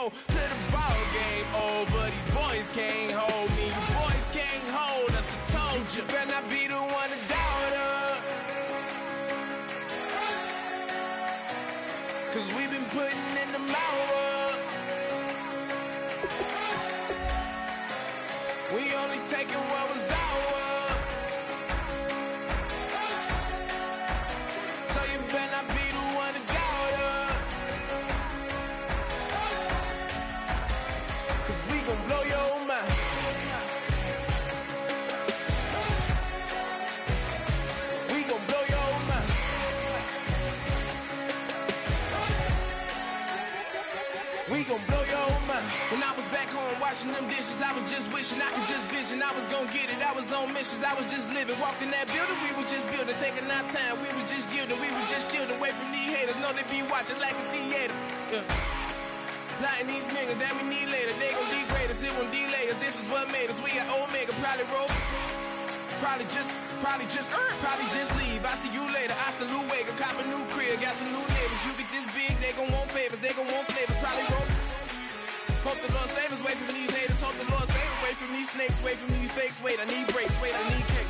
go to the ball game. Oh, but these boys can't hold me. You boys can't hold us, I told you. You better not be the one to doubt us. 'Cause we've been putting in the hours. We only taking what was ours. So you better not be the one to doubt us. 'Cause we gon' blow your mind. We gon' blow your mind. We gon' blow your mind. When I was back home washing them dishes, I was just wishing I could just vision. I was gon' get it, I was on missions, I was just living. Walked in that building, we was just building, taking our time. We was just yielding, we was just chilling away from these haters. Know they be watching like a theater. Yeah. Plotting these niggas that we need later. They gon' degrade us, it won't delay us. This is what made us. We got Omega, probably roll. Probably just leave. I see you later. I salute Wake, cop a new crib, got some new neighbors. You get this big, they gon' want favors, they gon' want flavors. Probably roll. Hope the Lord save us, wait from these haters. Hope the Lord save us, wait from these snakes, wait from these fakes. Wait, I need breaks, wait, I need cake.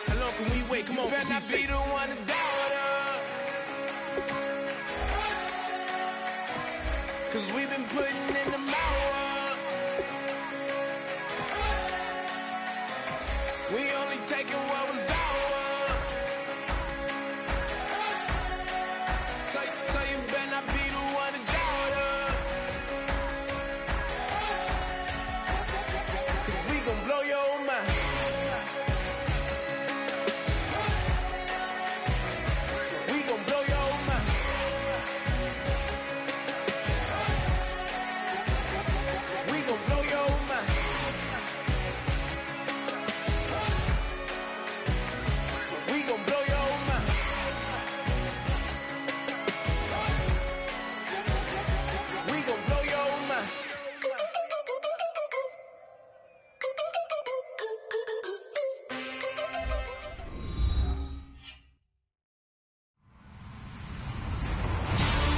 How long can we wait? Come on, you better not be the one to doubt us. 'Cause we've been putting in the hours. We only taking what was ours. So you better not be the one to doubt us. 'Cause we gon' blow your mind. We gon' blow your mind. We gon' blow your mind. We gon' blow your mind. We gon' blow your mind.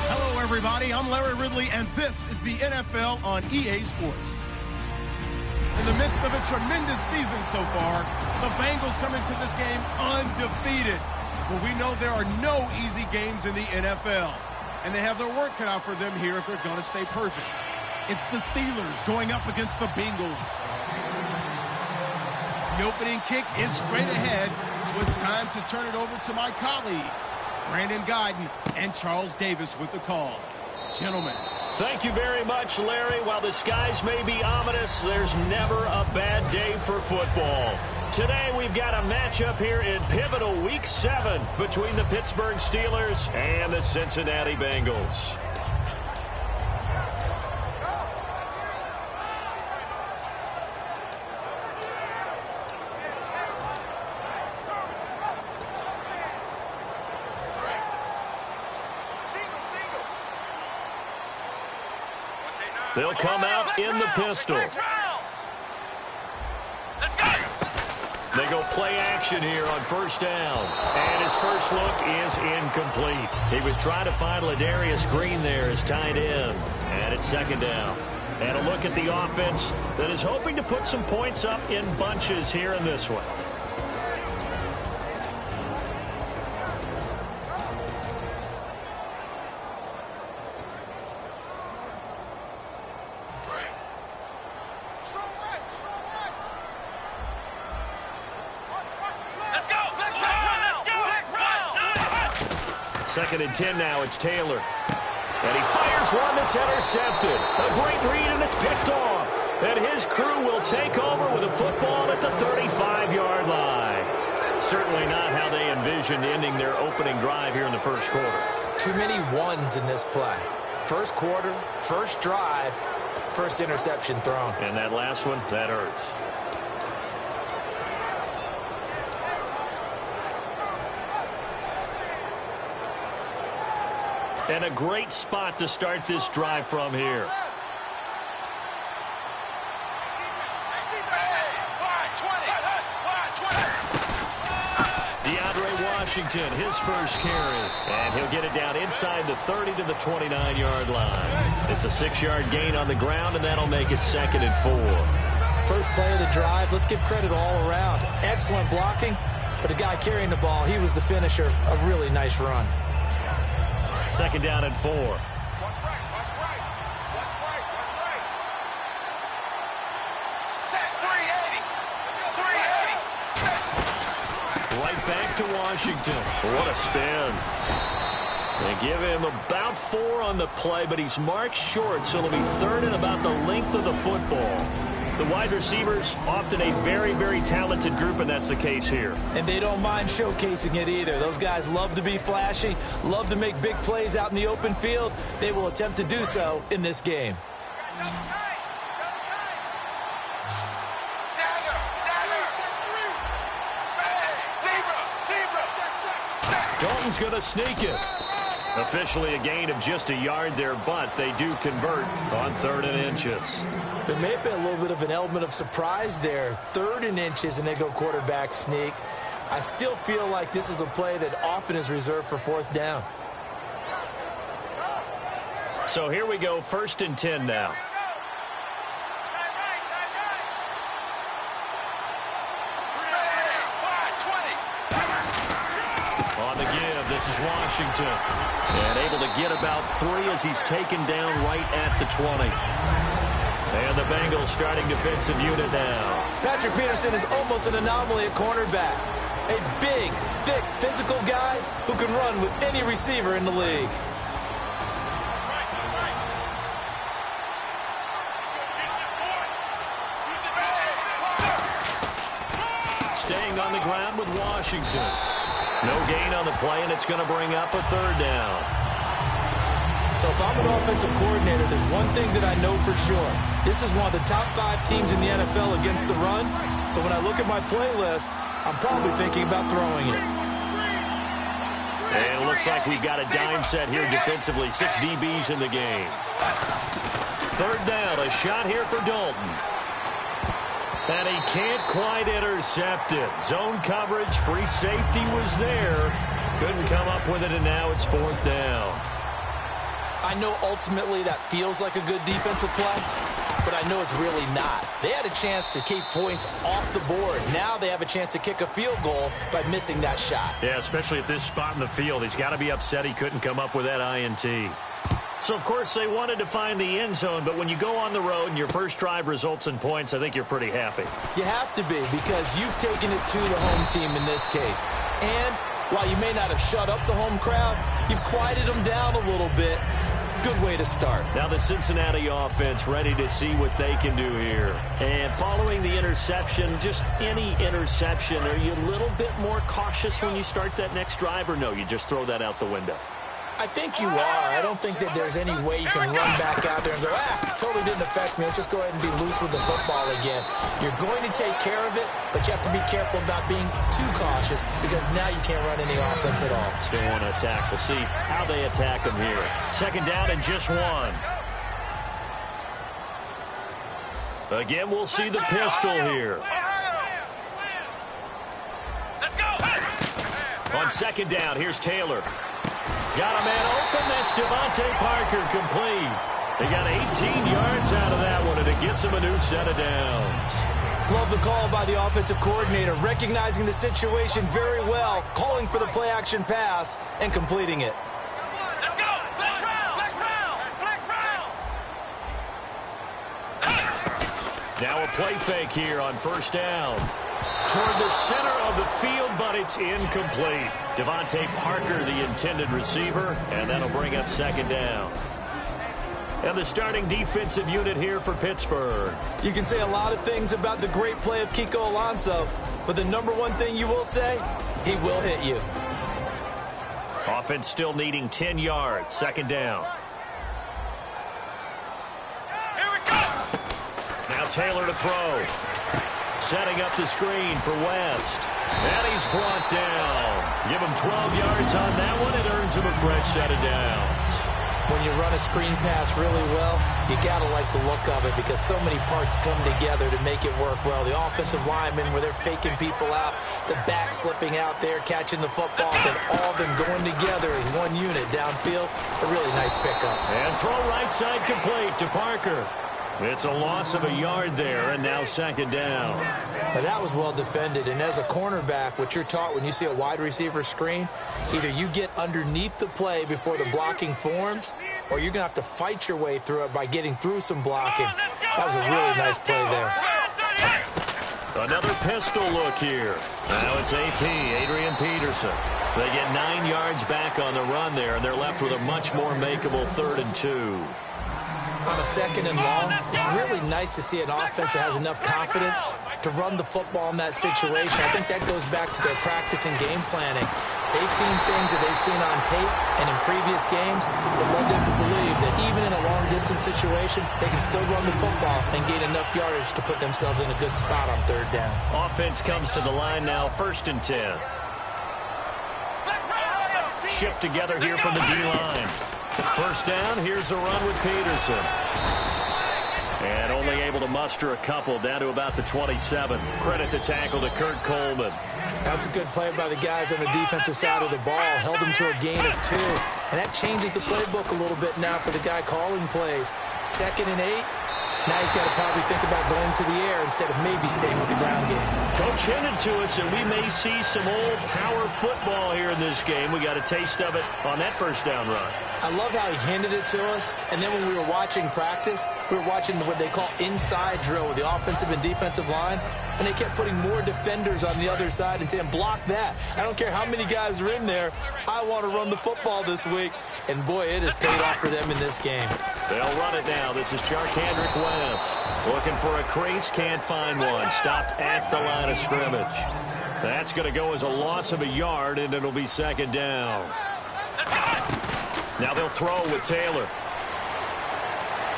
Hello, everybody. I'm Larry Ridley, and this is the NFL on EA Sports. In the midst of a tremendous season so far, the Bengals come into this game undefeated. But we know there are no easy games in the NFL, and they have their work cut out for them here if they're going to stay perfect. It's the Steelers going up against the Bengals. The opening kick is straight ahead, so it's time to turn it over to my colleagues, Brandon Guyton and Charles Davis with the call. Gentlemen. Thank you very much, Larry. While the skies may be ominous, there's never a bad day for football. Today, we've got a matchup here in pivotal Week 7 between the Pittsburgh Steelers and the Cincinnati Bengals. They'll come out in the pistol. They go play action here on first down. And his first look is incomplete. He was trying to find Ladarius Green there as tight end. And it's second down. And a look at the offense that is hoping to put some points up in bunches here in this one. Second and 10 now, it's Taylor. And he fires one that's intercepted. A great read, and it's picked off. And his crew will take over with a football at the 35-yard line. Certainly not how they envisioned ending their opening drive here in the first quarter. Too many ones in this play. First quarter, first drive, first interception thrown. And that last one, that hurts. And a great spot to start this drive from here. Washington, his first carry. And he'll get it down inside the 30 to the 29-yard line. It's a 6-yard gain on the ground, and that'll make it 2nd and 4. First play of the drive, let's give credit all around. Excellent blocking, but the guy carrying the ball, he was the finisher. A really nice run. 2nd down and 4. Right back to Washington. What a spin. They give him about 4 on the play, but he's marked short, so it'll be 3rd and about the length of the football. The wide receivers, often a very, very talented group, and that's the case here. And they don't mind showcasing it either. Those guys love to be flashy, love to make big plays out in the open field. They will attempt to do so in this game. Dalton's going to sneak it. Officially a gain of just a yard there, but they do convert on 3rd and inches. There may have been a little bit of an element of surprise there. 3rd and inches, and they go quarterback sneak. I still feel like this is a play that often is reserved for 4th down. So here we go, 1st and 10 now. This is Washington, and able to get about 3 as he's taken down right at the 20. And the Bengals starting defensive unit now. Patrick Peterson is almost an anomaly at cornerback. A big, thick, physical guy who can run with any receiver in the league. Staying on the ground with Washington. No gain on the play, and it's going to bring up a 3rd down. So if I'm an offensive coordinator, there's one thing that I know for sure. This is one of the top 5 teams in the NFL against the run. So when I look at my playlist, I'm probably thinking about throwing it. And it looks like we've got a dime set here defensively. 6 DBs in the game. 3rd down, a shot here for Dalton. And he can't quite intercept it. Zone coverage, free safety was there. Couldn't come up with it, and now it's 4th down. I know ultimately that feels like a good defensive play, but I know it's really not. They had a chance to keep points off the board. Now they have a chance to kick a field goal by missing that shot. Yeah, especially at this spot in the field. He's got to be upset he couldn't come up with that INT. So, of course, they wanted to find the end zone, but when you go on the road and your first drive results in points, I think you're pretty happy. You have to be, because you've taken it to the home team in this case. And while you may not have shut up the home crowd, you've quieted them down a little bit. Good way to start. Now the Cincinnati offense ready to see what they can do here. And following the interception, just any interception, are you a little bit more cautious when you start that next drive, or no, you just throw that out the window? I think you are. I don't think that there's any way you can run back out there and go, totally didn't affect me. Let's just go ahead and be loose with the football again. You're going to take care of it, but you have to be careful about being too cautious, because now you can't run any offense at all. Still want to attack. We'll see how they attack them here. 2nd down and just 1. Again, we'll see the pistol here. On 2nd down, here's Taylor. Got a man open. That's Devontae Parker, complete. They got 18 yards out of that one, and it gets him a new set of downs. Love the call by the offensive coordinator, recognizing the situation very well, calling for the play-action pass, and completing it. Let's go! Flex round! Flex round! Now a play fake here on 1st down. Toward the center of the field, but it's incomplete. Devontae Parker, the intended receiver, and that'll bring up 2nd down. And the starting defensive unit here for Pittsburgh. You can say a lot of things about the great play of Kiko Alonso, but the number one thing you will say, he will hit you. Offense still needing 10 yards. 2nd down. Here we go! Now Taylor to throw. Setting up the screen for West. And he's brought down. Give him 12 yards on that one. It earns him a fresh set of downs. when you run a screen pass really well, you got to like the look of it because so many parts come together to make it work well. The offensive linemen, where they're faking people out, the back slipping out there, catching the football, then all of them going together as one unit downfield. A really nice pickup. And throw right side complete to Parker. It's a loss of a yard there, and now second down. Now that was well defended, and as a cornerback, what you're taught when you see a wide receiver screen, either you get underneath the play before the blocking forms, or you're going to have to fight your way through it by getting through some blocking. That was a really nice play there. Another pistol look here. Now it's AP, Adrian Peterson. They get 9 yards back on the run there, and they're left with a much more makeable 3rd and 2. On a 2nd and long, it's really nice to see an offense that has enough confidence to run the football in that situation. I think that goes back to their practice and game planning. They've seen things that they've seen on tape and in previous games that led them to believe that even in a long-distance situation, they can still run the football and gain enough yardage to put themselves in a good spot on 3rd down. Offense comes to the line now, 1st and 10. Shift together here from the D-line. 1st down, here's a run with Peterson. And only able to muster a couple, down to about the 27. Credit the tackle to Kurt Coleman. That's a good play by the guys on the defensive side of the ball. Held them to a gain of 2. And that changes the playbook a little bit now for the guy calling plays. 2nd and 8. Now he's got to probably think about going to the air instead of maybe staying with the ground game. Coach hinted to us that we may see some old power football here in this game. We got a taste of it on that 1st down run. I love how he hinted it to us, and then when we were watching practice, we were watching what they call inside drill with the offensive and defensive line, and they kept putting more defenders on the other side and saying, block that. I don't care how many guys are in there. I want to run the football this week. And, boy, it has paid off for them in this game. They'll run it now. This is Charkandrick West. Looking for a crease, can't find one. Stopped at the line of scrimmage. That's going to go as a loss of a yard, and it'll be 2nd down. Now they'll throw with Taylor.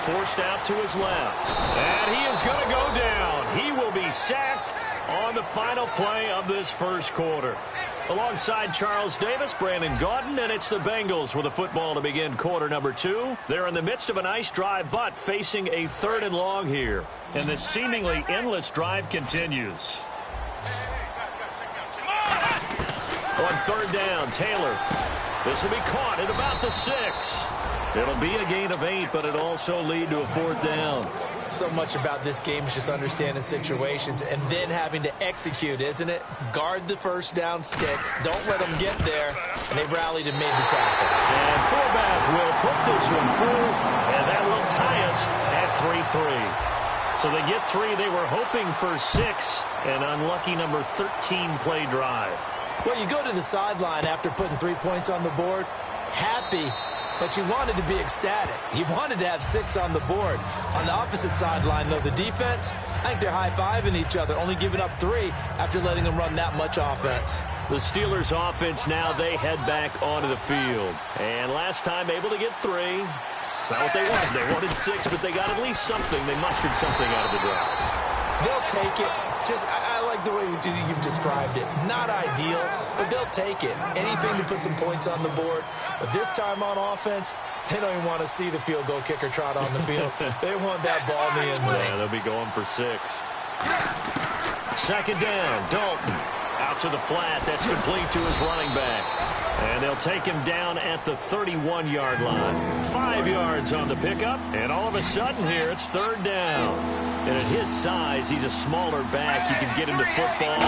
Forced out to his left. And he is going to go down. He will be sacked on the final play of this 1st quarter. Alongside Charles Davis, Brandon Gaudin, and it's the Bengals with a football to begin quarter number 2. They're in the midst of a nice drive, but facing a 3rd and long here. And this seemingly endless drive continues. On 3rd down, Taylor. This will be caught at about the 6. It'll be a gain of 8, but it'll also lead to a 4th down. So much about this game is just understanding situations and then having to execute, isn't it? Guard the 1st down sticks. Don't let them get there. And they rallied and made the tackle. And Forbath will put this one through, and that will tie us at 3-3. So they get 3. They were hoping for 6, an unlucky number 13 play drive. Well, you go to the sideline after putting 3 points on the board, happy, but you wanted to be ecstatic. You wanted to have 6 on the board. On the opposite sideline, though, the defense, I think they're high-fiving each other, only giving up 3 after letting them run that much offense. The Steelers' offense now, they head back onto the field. And last time able to get 3. It's not what they wanted. They wanted 6, but they got at least something. They mustered something out of the drive. They'll take it. I like the way you've described it. Not ideal, but they'll take it. Anything to put some points on the board. But this time on offense, they don't even want to see the field goal kicker trot on the field. They want that ball in the end zone. Yeah, they'll be going for 6. 2nd down, Dalton. Out to the flat. That's complete to his running back. And they'll take him down at the 31-yard line. 5 yards on the pickup. And all of a sudden here, it's 3rd down. And at his size, he's a smaller back. You can get him to football.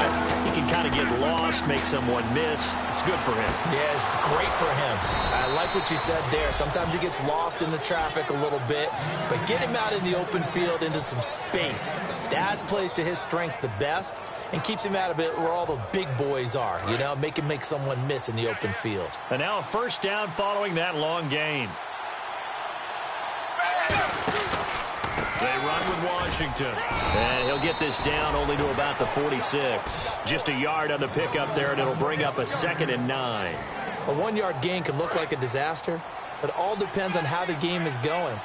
He can kind of get lost, make someone miss. It's good for him. Yeah, it's great for him. I like what you said there. Sometimes he gets lost in the traffic a little bit. But get him out in the open field into some space. That plays to his strengths the best and keeps him out of it where all the big boys are. You know, make him make someone miss in the open field. And now a 1st down following that long gain. They run with Washington. And he'll get this down only to about the 46. Just a yard on the pickup there, and it'll bring up a 2nd and 9. A 1-yard gain can look like a disaster, but it all depends on how the game is going.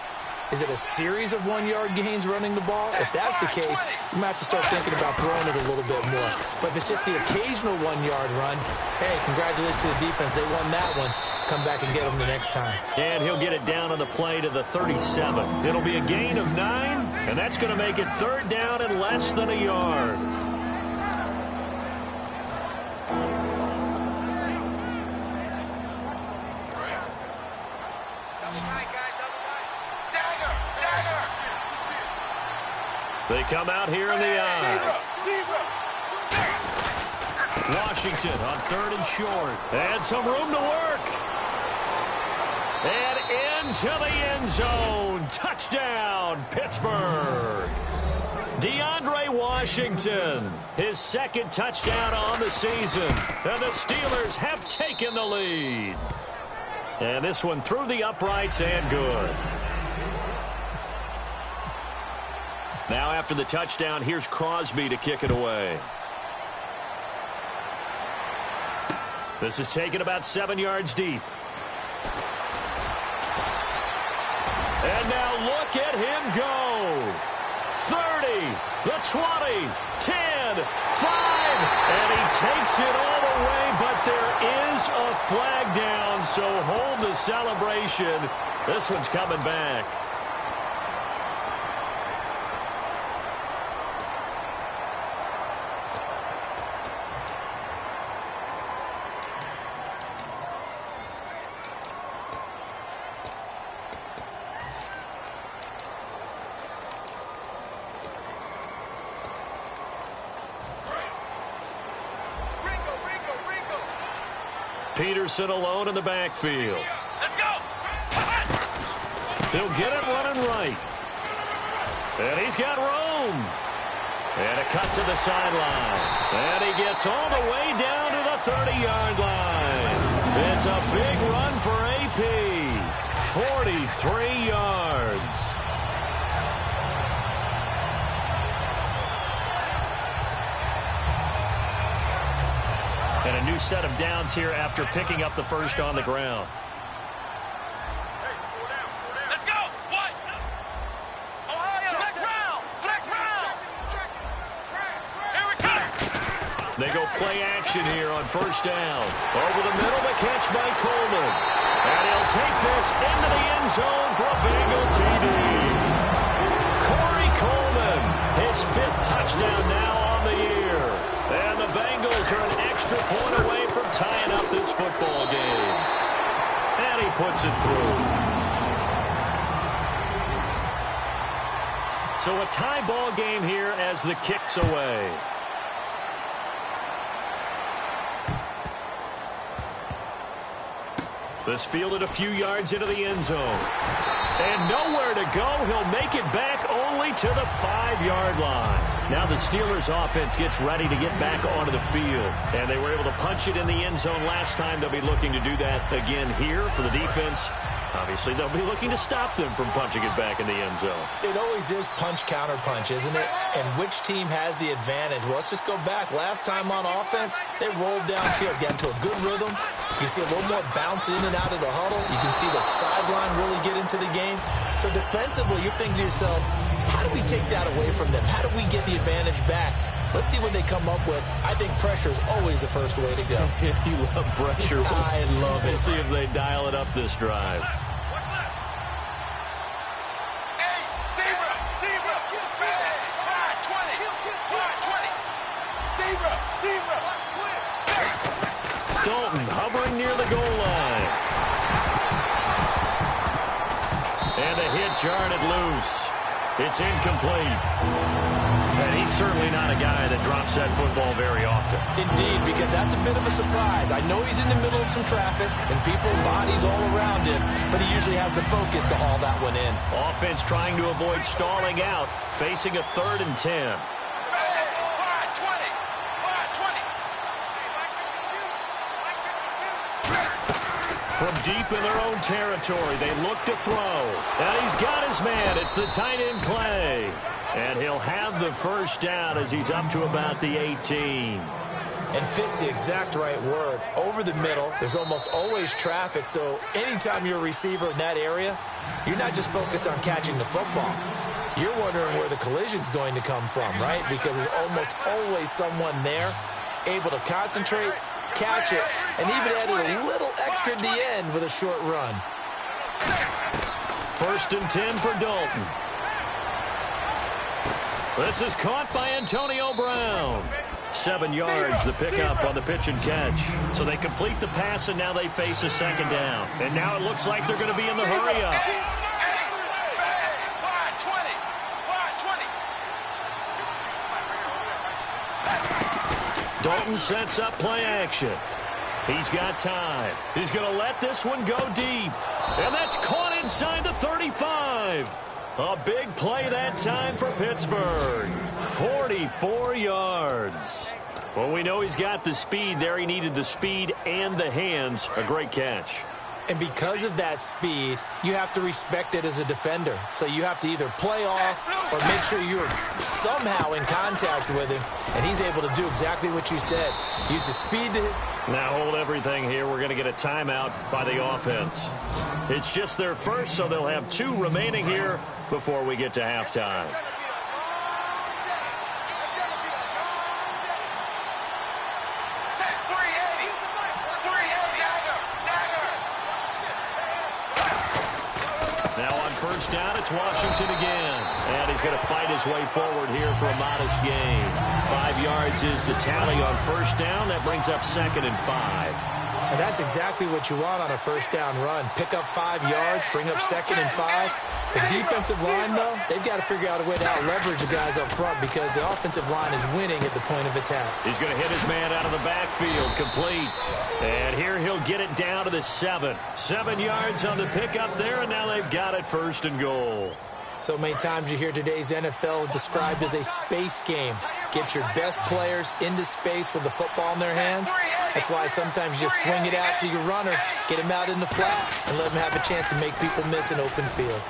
Is it a series of 1-yard gains running the ball? If that's the case, you might have to start thinking about throwing it a little bit more. But if it's just the occasional 1-yard run, hey, congratulations to the defense. They won that one. come back and get them the next time. And he'll get it down on the play to the 37. It'll be a gain of 9, and that's going to make it 3rd down and less than a yard. They come out here in the eye. Washington on 3rd and short. And some room to work. And into the end zone. Touchdown, Pittsburgh. DeAndre Washington, his 2nd touchdown on the season. And the Steelers have taken the lead. And this one through the uprights and good. Now after the touchdown, here's Crosby to kick it away. This is taken about 7 yards deep. And now look at him go. 30, the 20, 10, 5. And he takes it all the way, but there is a flag down, so hold the celebration. This one's coming back. Peterson alone in the backfield. Let's go. He'll get it running right. And he's got room. And a cut to the sideline. And he gets all the way down to the 30-yard line. It's a big run for AP. 43 yards. And a new set of downs here after picking up the first on the ground. Let's go. What? Ohio. Flex round. Flex round. Here we go. They go play action here on 1st down. Over the middle, the catch by Coleman. And he'll take this into the end zone for a Bengal TD. Corey Coleman, his 5th touchdown now on the year. And the Bengals are an extra point away from tying up this football game. And he puts it through. So a tie ball game here as the kick's away. This fielded a few yards into the end zone. And nowhere to go. He'll make it back only to the 5-yard line. Now the Steelers offense gets ready to get back onto the field. And they were able to punch it in the end zone last time. They'll be looking to do that again here for the defense. Obviously, they'll be looking to stop them from punching it back in the end zone. It always is punch-counter-punch, isn't it? And which team has the advantage? Well, let's just go back. Last time on offense, they rolled downfield, got into a good rhythm. You can see a little more bounce in and out of the huddle. You can see the sideline really get into the game. So defensively, you're thinking to yourself, how do we take that away from them? How do we get the advantage back? Let's see what they come up with. I think pressure is always the first way to go. You love pressure. I love it. We'll see if they dial it up this drive. Dalton hovering near the goal line. And the hit jarred it loose. It's incomplete. And he's certainly not a guy that drops that football very often. Indeed, because that's a bit of a surprise. I know he's in the middle of some traffic and people, bodies all around him, but he usually has the focus to haul that one in. Offense trying to avoid stalling out, facing a 3rd and 10. From deep in their own territory, they look to throw. And he's got his man. It's the tight end play. And he'll have the first down as he's up to about the 18. And fits the exact right word. Over the middle, there's almost always traffic, so anytime you're a receiver in that area, you're not just focused on catching the football. You're wondering where the collision's going to come from, right? Because there's almost always someone there able to concentrate, catch it, and even added a little extra at the end with a short run. 1st and 10 for Dalton. This is caught by Antonio Brown. 7 yards, the pickup on the pitch and catch. So they complete the pass, and now they face a 2nd down. And now it looks like they're going to be in the hurry-up. Dalton sets up play action. He's got time. He's going to let this one go deep. And that's caught inside the 35. A big play that time for Pittsburgh. 44 yards. Well, we know he's got the speed there. He needed the speed and the hands. A great catch. And because of that speed, you have to respect it as a defender. So you have to either play off or make sure you're somehow in contact with him. And he's able to do exactly what you said. Use the speed to hit. Now hold everything here. We're going to get a timeout by the offense. It's just their first, so they'll have 2 remaining here before we get to halftime. Now on 1st down, it's Washington again. And he's going to fight his way forward here for a modest gain. 5 yards is the tally on 1st down. That brings up 2nd and 5. And that's exactly what you want on a 1st down run. Pick up 5 yards, bring up 2nd and 5. The defensive line, though, they've got to figure out a way to out-leverage the guys up front because the offensive line is winning at the point of attack. He's going to hit his man out of the backfield, complete. And here he'll get it down to the 7. 7 yards on the pickup there, and now they've got it 1st and goal. So many times you hear today's NFL described as a space game. Get your best players into space with the football in their hands. That's why sometimes you just swing it out to your runner, get him out in the flat, and let him have a chance to make people miss an open field.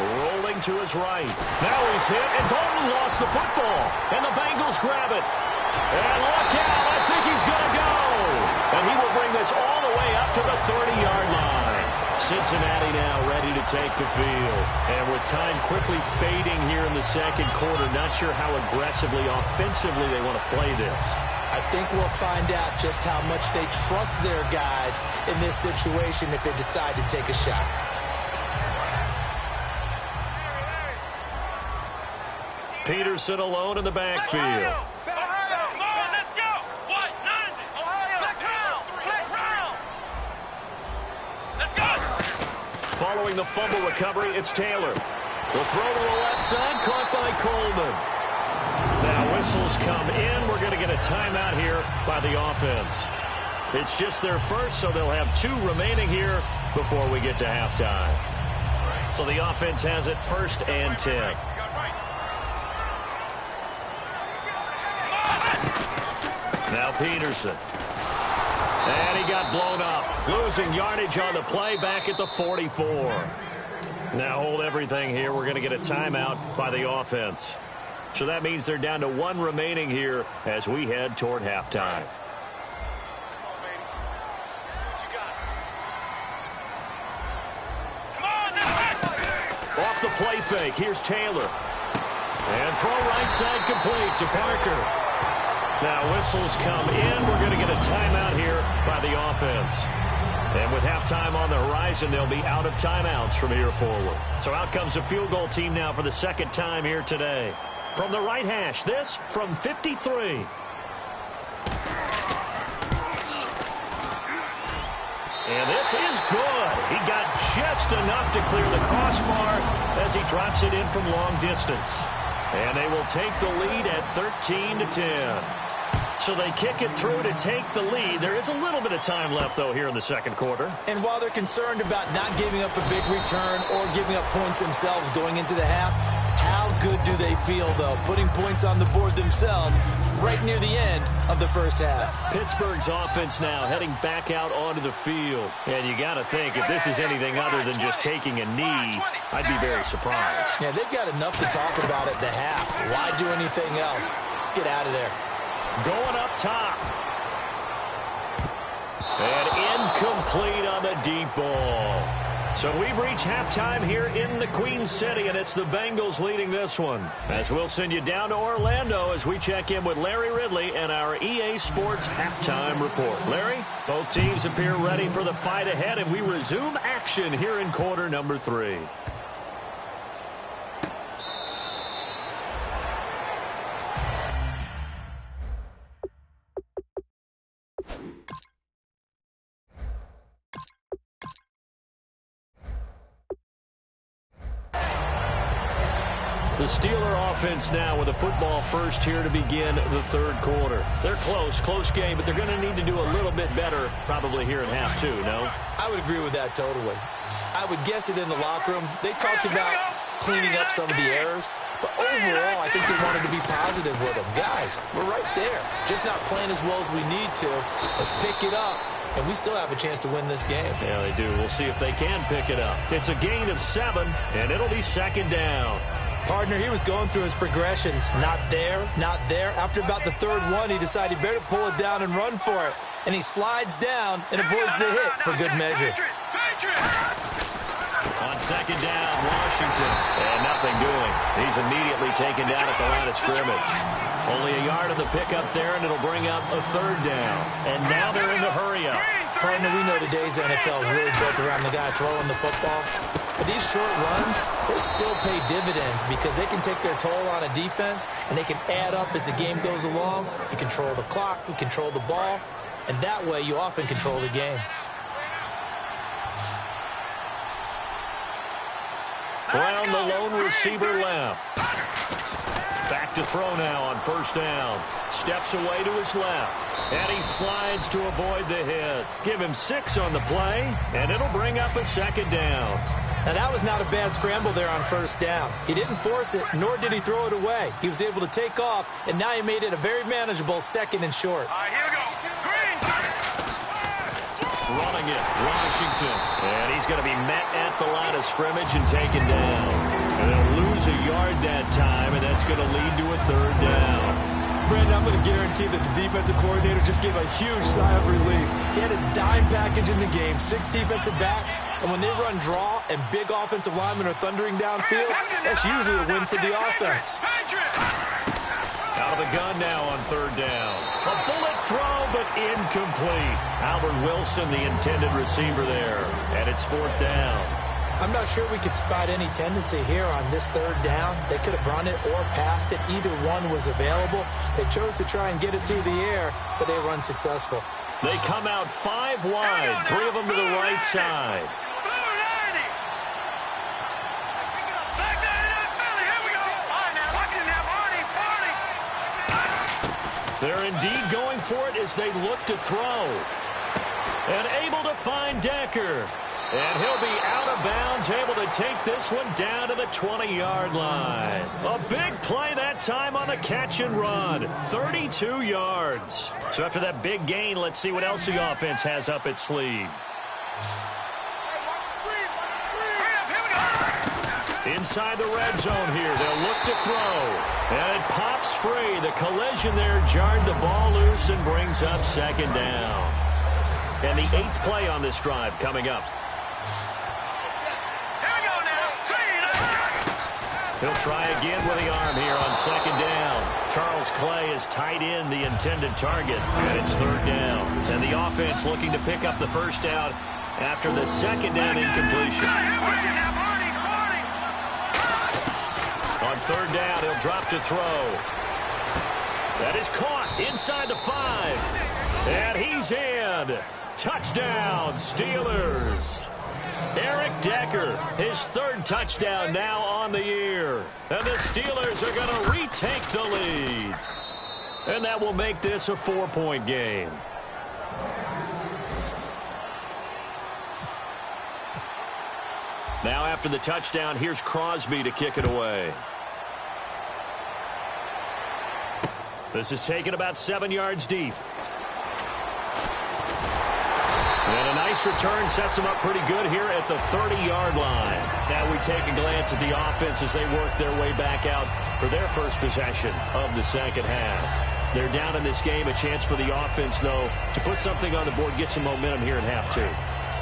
Rolling to his right. Now he's hit, and Dalton lost the football. And the Bengals grab it. And look out, I think he's going to go. And he will bring this all the way up to the 30-yard line. Cincinnati now ready to take the field. And with time quickly fading here in the 2nd quarter, not sure how aggressively, offensively they want to play this. I think we'll find out just how much they trust their guys in this situation if they decide to take a shot. Peterson alone in the backfield. Following the fumble recovery, it's Taylor. Will throw to the left side, caught by Coleman. Now whistles come in. We're going to get a timeout here by the offense. It's just their first, so they'll have 2 remaining here before we get to halftime. So the offense has it 1st and 10. Now Peterson. And he got blown up. Losing yardage on the play back at the 44. Now hold everything here. We're going to get a timeout by the offense. So that means they're down to 1 remaining here as we head toward halftime. Off the play fake. Here's Taylor. And throw right side complete to Parker. Now whistles come in. We're going to get a timeout here by the offense. And with halftime on the horizon, they'll be out of timeouts from here forward. So out comes a field goal team now for the 2nd time here today. From the right hash, this from 53. And this is good. He got just enough to clear the crossbar as he drops it in from long distance. And they will take the lead at 13-10. So they kick it through to take the lead. There is a little bit of time left, though, here in the 2nd quarter. And while they're concerned about not giving up a big return or giving up points themselves going into the half, how good do they feel, though, putting points on the board themselves right near the end of the 1st half? Pittsburgh's offense now heading back out onto the field. And you got to think, if this is anything other than just taking a knee, I'd be very surprised. Yeah, they've got enough to talk about at the half. Why do anything else? Just get out of there. Going up top. And incomplete on the deep ball. So we've reached halftime here in the Queen City, and it's the Bengals leading this one. As we'll send you down to Orlando as we check in with Larry Ridley and our EA Sports halftime report. Larry, both teams appear ready for the fight ahead, and we resume action here in quarter number 3. The Steeler offense now with a football first here to begin the third quarter. They're close game, but they're going to need to do a little bit better probably here in half 2, no? I would agree with that totally. I would guess it in the locker room. They talked about cleaning up some of the errors, but overall I think they wanted to be positive with them. Guys, we're right there. Just not playing as well as we need to. Let's pick it up, and we still have a chance to win this game. Yeah, they do. We'll see if they can pick it up. It's a gain of 7, and it'll be second down. Partner, he was going through his progressions. Not there, not there. After about the third one, he decided he better pull it down and run for it. And he slides down and avoids the hit for good measure. On second down, Washington. And nothing doing. He's immediately taken down at the line of scrimmage. Only a yard of the pickup there, and it'll bring up a third down. And now they're in the hurry-up. Partner, we know today's NFL is really built around the guy throwing the football. But these short runs, they still pay dividends because they can take their toll on a defense, and they can add up as the game goes along. You control the clock, you control the ball, and that way you often control the game. Brown, the lone receiver, left. Back to throw now on first down. Steps away to his left. And he slides to avoid the hit. Give him 6 on the play, and it'll bring up a second down. Now, that was not a bad scramble there on first down. He didn't force it, nor did he throw it away. He was able to take off, and now he made it a very manageable second and short. All right, here we go. Green. Running it, Washington. And he's going to be met at the line of scrimmage and taken down. And they'll lose a yard that time, and that's going to lead to a third down. Brandon, I'm going to guarantee that the defensive coordinator just gave a huge sigh of relief. He had his dime package in the game, 6 defensive backs, and when they run draw and big offensive linemen are thundering downfield, that's usually a win for the offense. Out of the gun now on third down. A bullet throw, but incomplete. Albert Wilson, the intended receiver there, and it's fourth down. I'm not sure we could spot any tendency here on this third down. They could have run it or passed it. Either one was available. They chose to try and get it through the air, but they were unsuccessful. They come out 5 wide, 3 of them to the right side. They're indeed going for it as they look to throw. And able to find Decker. And he'll be out of bounds, able to take this one down to the 20-yard line. A big play that time on the catch and run. 32 yards. So after that big gain, let's see what else the offense has up its sleeve. Inside the red zone here, they'll look to throw. And it pops free. The collision there jarred the ball loose and brings up second down. And the 8th play on this drive coming up. He'll try again with the arm here on second down. Charles Clay is tight in the intended target, and it's third down. And the offense looking to pick up the first down after the second down incompletion. On third down, he'll drop to throw. That is caught inside the 5. And he's in. Touchdown, Steelers. Eric Decker, his 3rd touchdown now on the year. And the Steelers are going to retake the lead. And that will make this a 4-point game. Now after the touchdown, here's Crosby to kick it away. This is taken about 7 yards deep. And a nice return sets them up pretty good here at the 30-yard line. Now we take a glance at the offense as they work their way back out for their first possession of the second half. They're down in this game. A chance for the offense, though, to put something on the board, get some momentum here in half 2.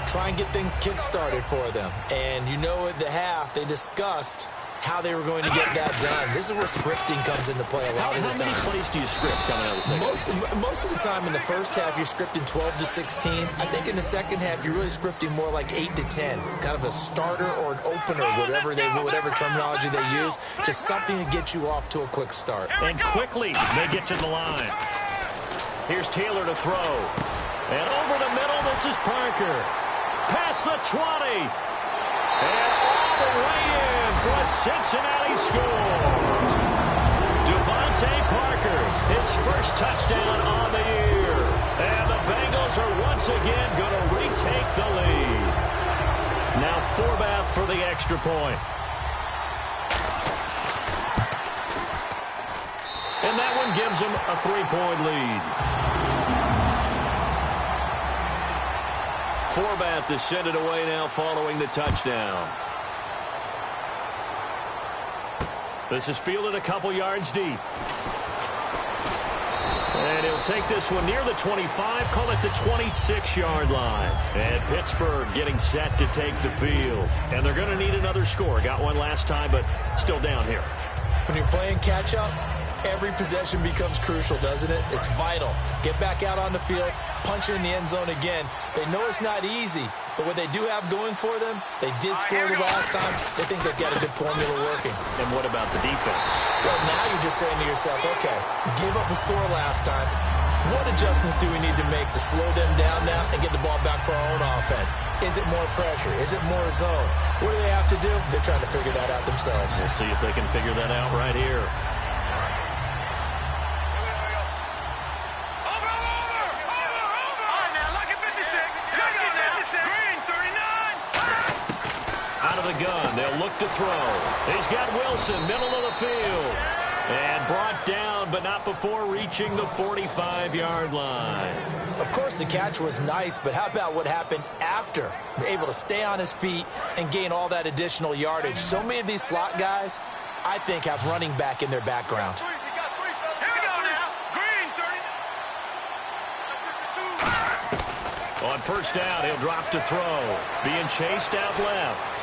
try and get things kick-started for them. And you know at the half, they discussed how they were going to get that done. This is where scripting comes into play a lot of the time. How many plays do you script coming out of the second? Most of the time in the first half, you're scripting 12 to 16. I think in the second half, you're really scripting more like 8 to 10. Kind of a starter or an opener, whatever terminology they use. Just something to get you off to a quick start. And quickly, they get to the line. Here's Taylor to throw. And over the middle, this is Parker. Past the 20. And all the way in for a Cincinnati score. Devontae Parker, his first touchdown on the year. And the Bengals are once again going to retake the lead. Now Forbath for the extra point. And that one gives them a 3-point lead. Forbath to send it away now following the touchdown. This is fielded a couple yards deep. And he'll take this one near the 25, call it the 26-yard line. And Pittsburgh getting set to take the field. And they're going to need another score. Got one last time, but still down here. When you're playing catch-up, every possession becomes crucial, doesn't it? It's vital. Get back out on the field, punch it in the end zone again. They know it's not easy, but what they do have going for them, they did score the last time. They think they've got a good formula working. And what about the defense? Well, now you're just saying to yourself, okay, give up a score last time. What adjustments do we need to make to slow them down now and get the ball back for our own offense? Is it more pressure? Is it more zone? What do they have to do? They're trying to figure that out themselves. We'll see if they can figure that out right here. Gun. They'll look to throw. He's got Wilson, middle of the field. And brought down, but not before reaching the 45-yard line. Of course, the catch was nice, but how about what happened after? Able to stay on his feet and gain all that additional yardage. So many of these slot guys, I think, have running back in their background. On first down, he'll drop to throw. Being chased out left.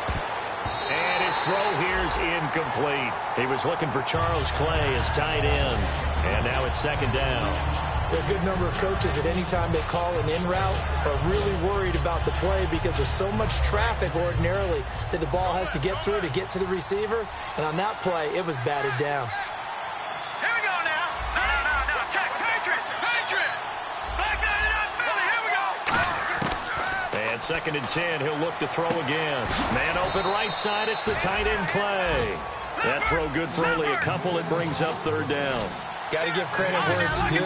And his throw here's incomplete. He was looking for Charles Clay as tight end. And now it's second down. There are a good number of coaches at any time they call an in route are really worried about the play because there's so much traffic ordinarily that the ball has to get through to get to the receiver. And on that play, it was batted down. Here we go now. No. Check. Patriot. Back down in that Philly. Here we go. And second and 10, he'll look to throw again. Man open right side, it's the tight end Clay. That throw good for only a couple. It brings up third down. Got to give credit where it's due.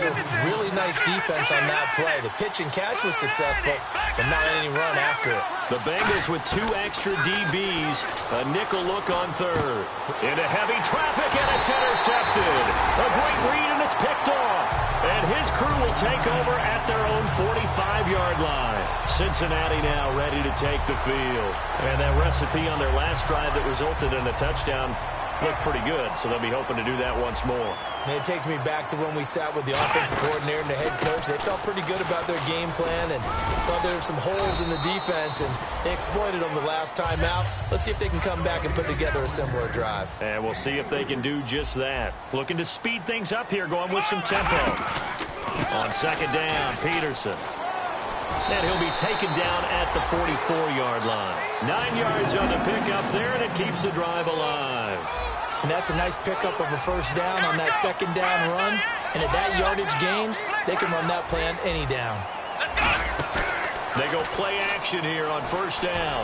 Really nice defense on that play. The pitch and catch was successful, but not any run after it. The Bengals with 2 extra DBs. A nickel look on third. Into heavy traffic, and it's intercepted. A great read, and it's picked off. And his crew will take over at their own 45-yard line. Cincinnati now ready to take the field. And that recipe on their last drive that resulted in a touchdown looked pretty good, so they'll be hoping to do that once more. And it takes me back to when we sat with the offensive coordinator and the head coach. They felt pretty good about their game plan and thought there were some holes in the defense, and they exploited them the last time out. Let's see if they can come back and put together a similar drive. And we'll see if they can do just that. Looking to speed things up here, going with some tempo. On second down, Peterson. And he'll be taken down at the 44-yard line. 9 yards on the pickup there, and it keeps the drive alive. And that's a nice pickup of a first down on that second down run. And at that yardage gained, they can run that play on any down. They go play action here on first down.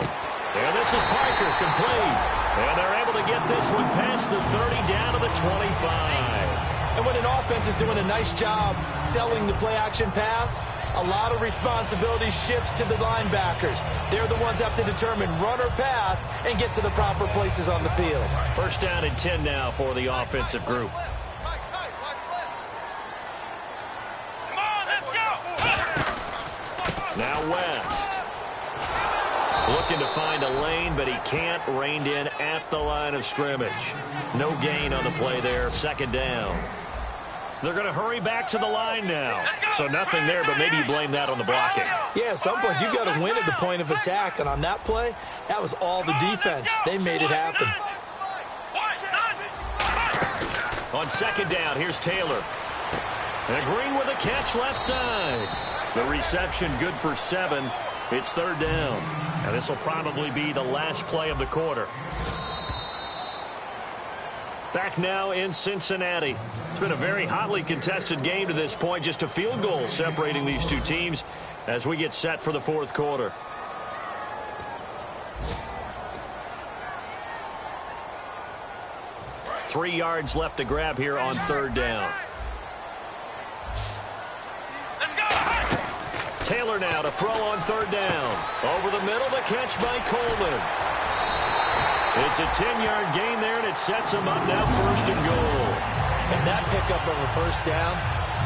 And this is Parker, complete. And they're able to get this one past the 30 down to the 25. And when an offense is doing a nice job selling the play-action pass, a lot of responsibility shifts to the linebackers. They're the ones that have to determine run or pass and get to the proper places on the field. First down and 10 now for the offensive group. Now West. Looking to find a lane, but he can't. Reined in at the line of scrimmage. No gain on the play there. Second down. They're going to hurry back to the line now. So nothing there, but maybe you blame that on the blocking. Yeah, at some point, you got to win at the point of attack. And on that play, that was all the defense. They made it happen. On second down, here's Taylor. And Green with a catch left side. The reception good for 7. It's third down. And this will probably be the last play of the quarter. Back now in Cincinnati. It's been a very hotly contested game to this point. Just a field goal separating these two teams as we get set for the fourth quarter. Three yards left to grab here on third down. Taylor now to throw on third down. Over the middle, the catch by Coleman. It's a 10-yard gain there, and it sets him up now first and goal. And that pickup of a first down,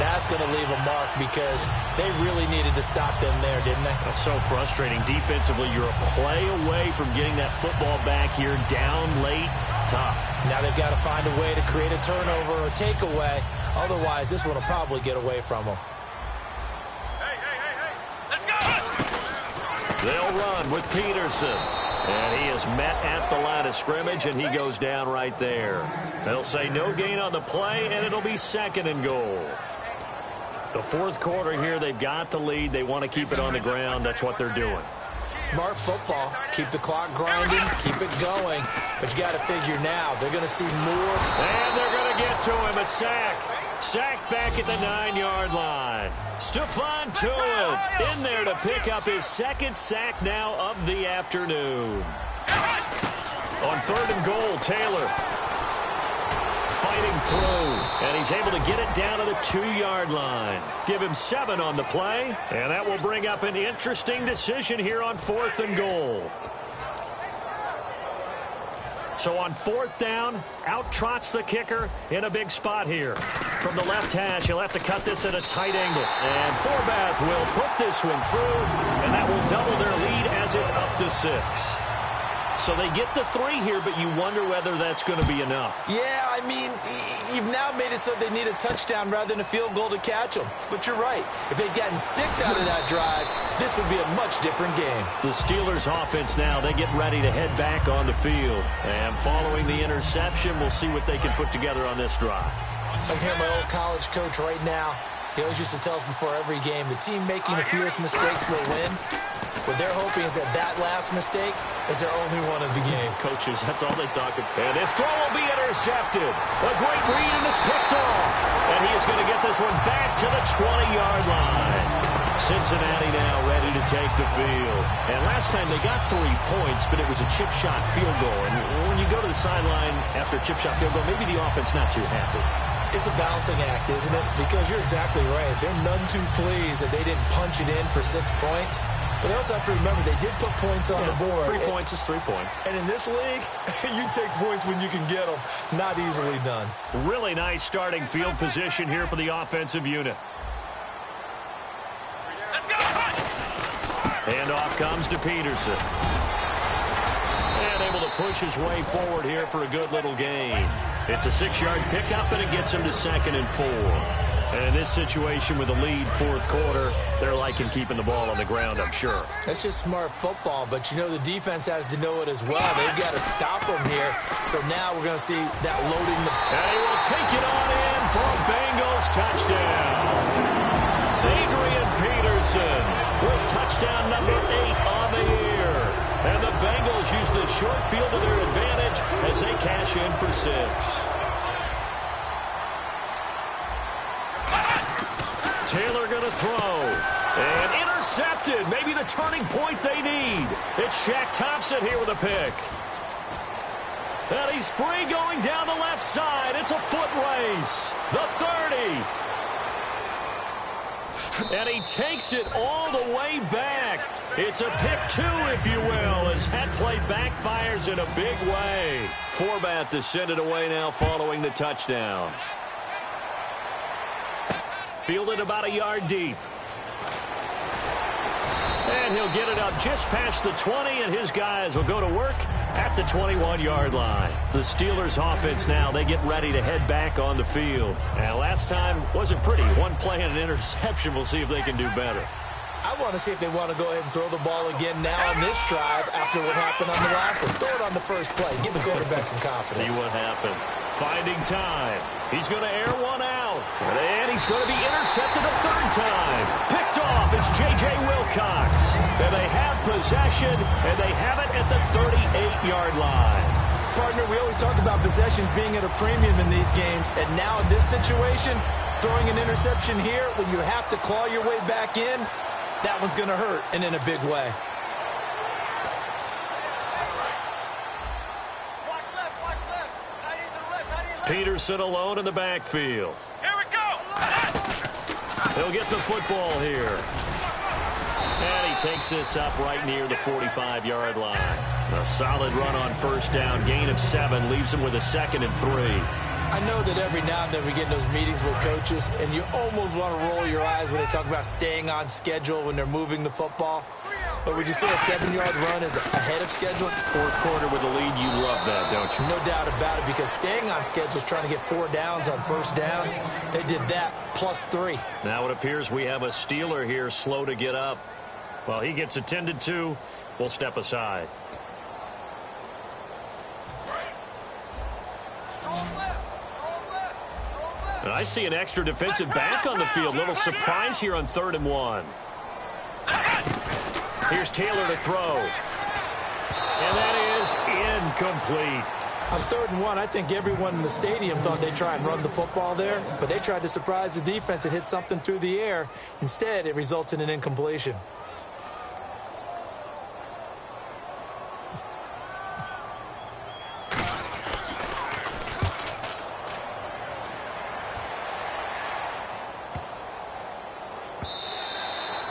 that's going to leave a mark because they really needed to stop them there, didn't they? That's so frustrating. Defensively, you're a play away from getting that football back here down late. Tough. Now they've got to find a way to create a turnover or takeaway. Otherwise, this one will probably get away from them. They'll run with Peterson. And he is met at the line of scrimmage, and he goes down right there. They'll say no gain on the play, and it'll be second and goal. The fourth quarter here, they've got the lead. They want to keep it on the ground. That's what they're doing. Smart football. Keep the clock grinding. Keep it going. But you got to figure now, they're going to see more. And they're going to get to him. A sack. Sack back at the 9-yard line. Stephon Tuitt in there to pick up his second sack now of the afternoon. On third and goal, Taylor fighting through, and he's able to get it down to the 2-yard line. Give him 7 on the play, and that will bring up an interesting decision here on fourth and goal. So on fourth down, out trots the kicker in a big spot here. From the left hash, he'll have to cut this at a tight angle. And Forbath will put this one through, and that will double their lead as it's up to 6. So they get the 3 here, but you wonder whether that's going to be enough. Yeah, I mean, you've now made it so they need a touchdown rather than a field goal to catch them. But you're right. If they'd gotten 6 out of that drive, this would be a much different game. The Steelers offense now, they get ready to head back on the field. And following the interception, we'll see what they can put together on this drive. I'm hearing my old college coach right now. He always used to tell us before every game, the team making the fewest mistakes will win. What they're hoping is that last mistake is their only one of the game. Coaches, that's all they talk about. And this throw will be intercepted. A great read, and it's picked off. And he is going to get this one back to the 20-yard line. Cincinnati now ready to take the field. And last time they got 3 points, but it was a chip shot field goal. And when you go to the sideline after a chip shot field goal, maybe the offense not too happy. It's a balancing act, isn't it? Because you're exactly right. They're none too pleased that they didn't punch it in for 6 points. But they also have to remember they did put points on the board. 3 points is 3 points. And in this league, you take points when you can get them. Not easily done. Really nice starting field position here for the offensive unit. Handoff comes to Peterson. And able to push his way forward here for a good little gain. It's a 6-yard pickup, and it gets him to 2nd and 4. And in this situation with the lead fourth quarter, they're liking keeping the ball on the ground, I'm sure. That's just smart football, but you know the defense has to know it as well. They've got to stop them here. So now we're going to see that loading. And he will take it on in for a Bengals touchdown. Adrian Peterson with touchdown number 8 on the year. And the Bengals use the short field to their advantage as they cash in for 6. Taylor going to throw. And intercepted. Maybe the turning point they need. It's Shaq Thompson here with a pick. And he's free going down the left side. It's a foot race. The 30. And he takes it all the way back. It's a pick 2, if you will, as that play backfires in a big way. Forbath to send it away now following the touchdown. Fielded about a yard deep. And And he'll get it up just past the 20, and his guys will go to work at the 21-yard line. The Steelers offense now, they get ready to head back on the field. And last time wasn't pretty. One play and an interception. We'll see if they can do better. I want to see if they want to go ahead and throw the ball again now on this drive after what happened on the last one. Throw it on the first play. Give the quarterback some confidence. See what happens. Finding time. He's going to air one out. And he's going to be intercepted a third time. Picked off. It's J.J. Wilcox. And they have possession, and they have it at the 38-yard line. Partner, we always talk about possessions being at a premium in these games. And now in this situation, throwing an interception here when you have to claw your way back in, that one's going to hurt, and in a big way. Watch left. Peterson alone in the backfield. Here we go. He'll get the football here. And he takes this up right near the 45-yard line. A solid run on first down. Gain of 7 leaves him with a 2nd and 3. I know that every now and then we get in those meetings with coaches, and you almost want to roll your eyes when they talk about staying on schedule when they're moving the football. But would you say a 7-yard run is ahead of schedule? Fourth quarter with a lead, you love that, don't you? No doubt about it, because staying on schedule is trying to get 4 downs on first down. They did that plus 3. Now it appears we have a Steeler here slow to get up. Well, he gets attended to. We'll step aside. And I see an extra defensive back on the field. Little surprise here on 3rd and 1. Here's Taylor to throw. And that is incomplete. On 3rd and 1, I think everyone in the stadium thought they'd try and run the football there, but they tried to surprise the defense and hit something through the air. Instead, it results in an incompletion.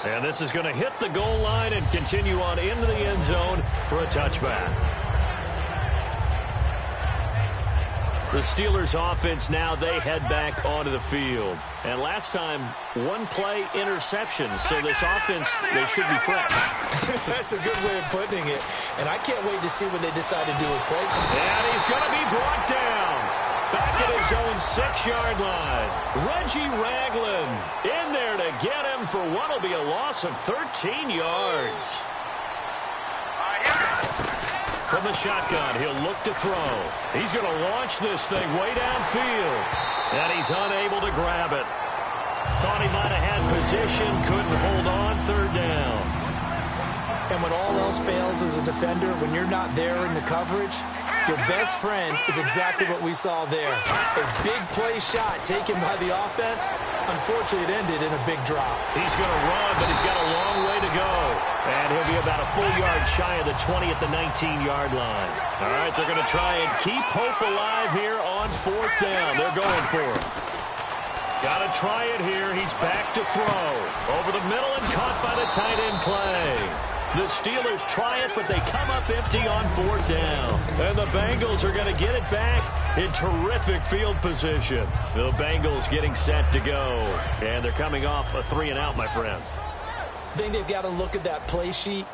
And this is going to hit the goal line and continue on into the end zone for a touchback. The Steelers offense now, they head back onto the field. And last time, 1 play interception. So this offense, they should be fresh. That's a good way of putting it. And I can't wait to see what they decide to do with play. And he's going to be brought down. Back at his own 6-yard line. Reggie Ragland in there to get him for what will be a loss of 13 yards. From the shotgun, he'll look to throw. He's going to launch this thing way downfield. And he's unable to grab it. Thought he might have had position, couldn't hold on, 3rd down. And when all else fails as a defender, when you're not there in the coverage, your best friend is exactly what we saw there. A big play shot taken by the offense. Unfortunately, it ended in a big drop. He's going to run, but he's got a long way to go. And he'll be about a full yard shy of the 20 at the 19-yard line. All right, they're going to try and keep hope alive here on 4th down. They're going for it. Got to try it here. He's back to throw. Over the middle and caught by the tight end play. The Steelers try it, but they come up empty on 4th down. And the Bengals are going to get it back in terrific field position. The Bengals getting set to go. And they're coming off a 3-and-out, my friend. I think they've got to look at that play sheet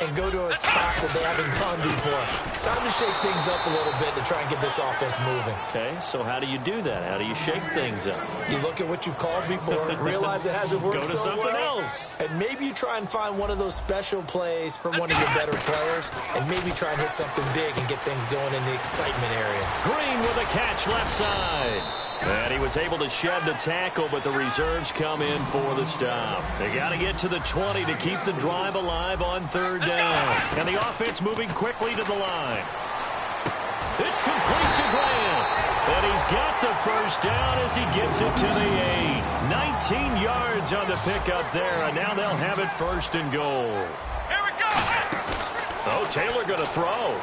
and go to a spot that they haven't gone before. Time to shake things up a little bit to try and get this offense moving. Okay, so how do you do that? How do you shake things up? You look at what you've called before, realize it hasn't worked so well. Go to something else. And maybe you try and find one of those special plays from one of your better players, and maybe try and hit something big and get things going in the excitement area. Green with a catch left side. And he was able to shed the tackle, but the reserves come in for the stop. They got to get to the 20 to keep the drive alive on 3rd down. And the offense moving quickly to the line. It's complete to Grant. And he's got the first down as he gets it to the 8. 19 yards on the pickup there, and now they'll have it 1st and goal. Here we go. Oh, Taylor going to throw.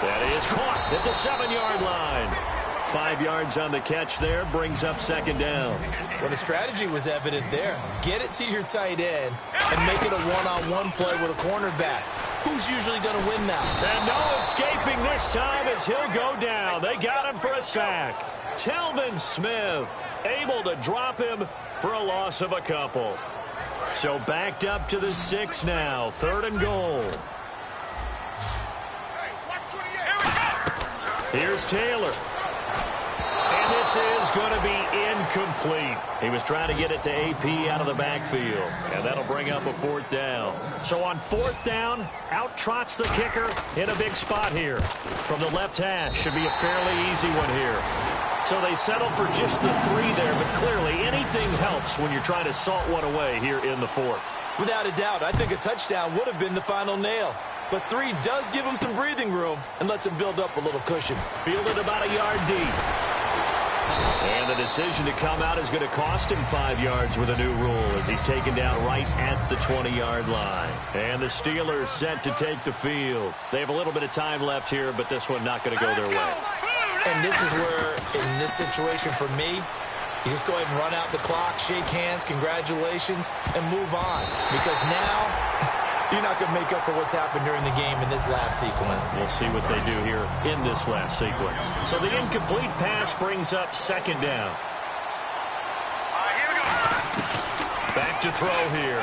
That is caught at the 7-yard line. 5 yards on the catch there, brings up 2nd down. Well, the strategy was evident there. Get it to your tight end and make it a one-on-one play with a cornerback. Who's usually going to win that? And no escaping this time as he'll go down. They got him for a sack. Telvin Smith able to drop him for a loss of a couple. So backed up to the 6 now. 3rd and goal. Here's Taylor. And this is going to be incomplete. He was trying to get it to AP out of the backfield. And that'll bring up a 4th down. So on 4th down, out trots the kicker in a big spot here. From the left hash, should be a fairly easy one here. So they settle for just the 3 there, but clearly anything helps when you're trying to salt one away here in the 4th. Without a doubt, I think a touchdown would have been the final nail. But 3 does give him some breathing room and lets him build up a little cushion. Fielded about a yard deep. And the decision to come out is going to cost him 5 yards with a new rule as he's taken down right at the 20-yard line. And the Steelers set to take the field. They have a little bit of time left here, but this one not going to go their way. And this is where, in this situation for me, you just go ahead and run out the clock, shake hands, congratulations, and move on. Because now you're not going to make up for what's happened during the game in this last sequence. We'll see what they do here in this last sequence. So the incomplete pass brings up 2nd down. Back to throw here.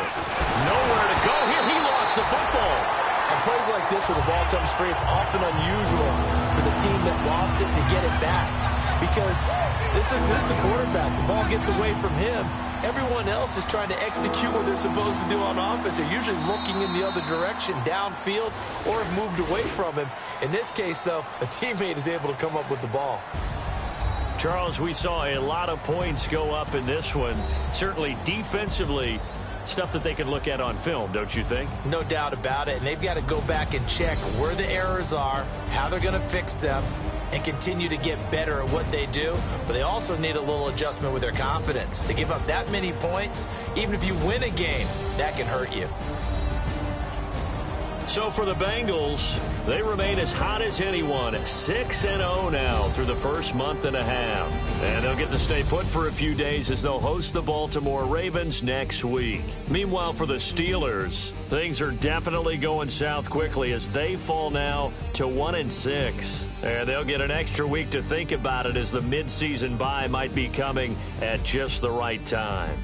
Nowhere to go here. He lost the football. On plays like this where the ball comes free, it's often unusual for the team that lost it to get it back. Because this is the quarterback. The ball gets away from him. Everyone else is trying to execute what they're supposed to do on offense. They're usually looking in the other direction, downfield, or have moved away from him. In this case, though, a teammate is able to come up with the ball. Charles, we saw a lot of points go up in this one. Certainly defensively, stuff that they can look at on film, don't you think? No doubt about it. And they've got to go back and check where the errors are, how they're going to fix them, and continue to get better at what they do. But they also need a little adjustment with their confidence. To give up that many points, even if you win a game, that can hurt you. So for the Bengals, they remain as hot as anyone, 6-0 now through the first month and a half. And they'll get to stay put for a few days as they'll host the Baltimore Ravens next week. Meanwhile, for the Steelers, things are definitely going south quickly as they fall now to 1-6. And they'll get an extra week to think about it as the midseason bye might be coming at just the right time.